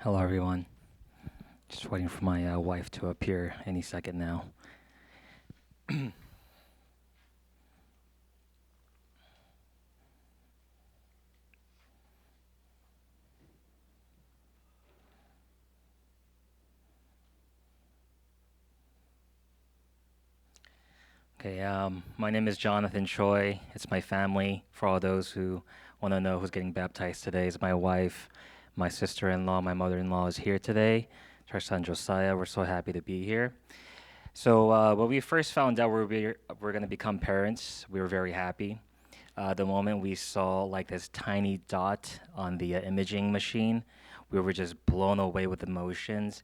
Hello, everyone. Just waiting for my wife to appear any second now. Okay, my name is Jonathan Choi. It's my family. For all those who want to know who's getting baptized today, is my wife, my sister-in-law, my mother-in-law is here today. Our son Josiah. We're so happy to be here. So when we first found out we're going to become parents, we were very happy. The moment we saw like this tiny dot on the imaging machine, we were just blown away with emotions,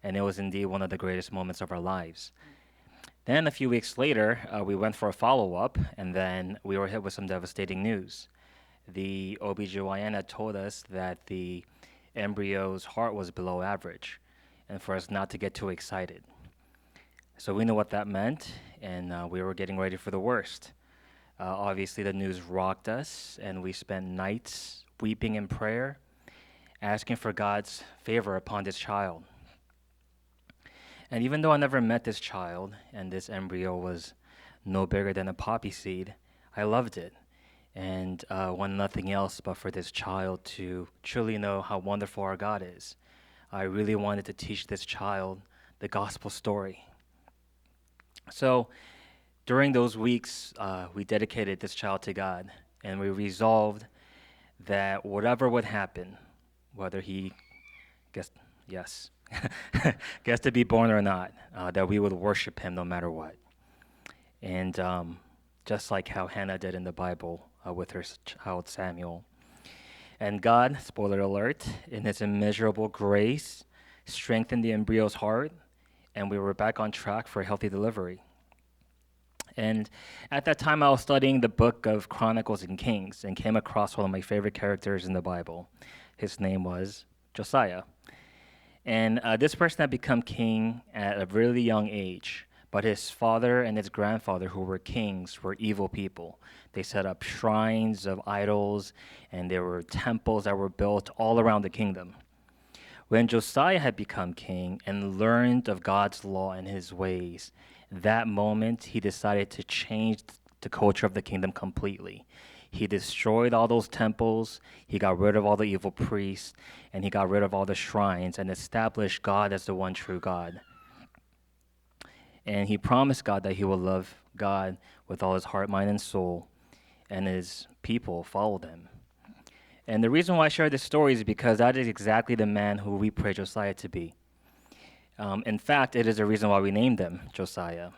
and it was indeed one of the greatest moments of our lives. Then a few weeks later, we went for a follow-up, and then we were hit with some devastating news. The OBGYN had told us that the embryo's heart was below average, and for us not to get too excited. So we knew what that meant, and we were getting ready for the worst. Obviously, the news rocked us, and we spent nights weeping in prayer, asking for God's favor upon this child. And even though I never met this child, and this embryo was no bigger than a poppy seed, I loved it and want nothing else but for this child to truly know how wonderful our God is. I really wanted to teach this child the gospel story. So during those weeks, we dedicated this child to God, and we resolved that whatever would happen, whether he gets to be born or not, that we would worship him no matter what. And just like how Hannah did in the Bible with her child Samuel. And God, spoiler alert, in his immeasurable grace, strengthened the embryo's heart, and we were back on track for a healthy delivery. And at that time, I was studying the book of Chronicles and Kings and came across one of my favorite characters in the Bible. His name was Josiah. And this person had become king at a really young age, but his father and his grandfather, who were kings, were evil people. They set up shrines of idols, and there were temples that were built all around the kingdom. When Josiah had become king and learned of God's law and his ways, that moment he decided to change the culture of the kingdom completely. He destroyed all those temples, he got rid of all the evil priests, and he got rid of all the shrines and established God as the one true God. And he promised God that he would love God with all his heart, mind, and soul, and his people followed him. And the reason why I share this story is because that is exactly the man who we pray Josiah to be. In fact, it is the reason why we named him Josiah.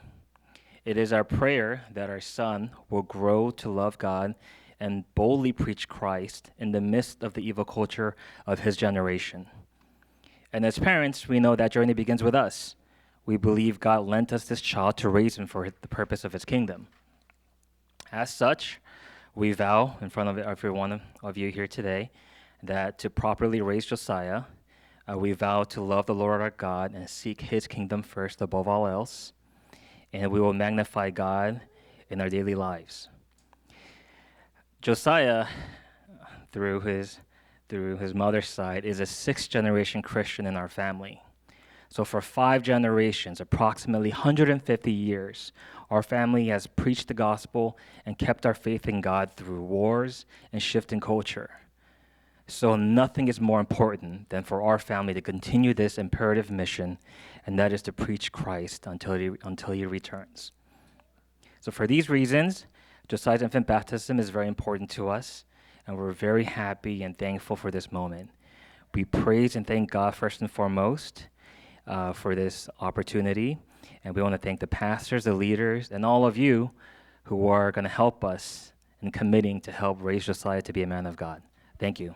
It is our prayer that our son will grow to love God and boldly preach Christ in the midst of the evil culture of his generation. And as parents, we know that journey begins with us. We believe God lent us this child to raise him for the purpose of his kingdom. As such, we vow in front of every one of you here today that to properly raise Josiah, we vow to love the Lord our God and seek his kingdom first above all else, and we will magnify God in our daily lives. Josiah, through his mother's side, is a sixth-generation Christian in our family. So for 5 generations, approximately 150 years, our family has preached the gospel and kept our faith in God through wars and shifting culture. So nothing is more important than for our family to continue this imperative mission, and that is to preach Christ until he returns. So for these reasons, Josiah's infant baptism is very important to us, and we're very happy and thankful for this moment. We praise and thank God first and foremost for this opportunity, and we want to thank the pastors, the leaders, and all of you who are going to help us in committing to help raise Josiah to be a man of God. Thank you.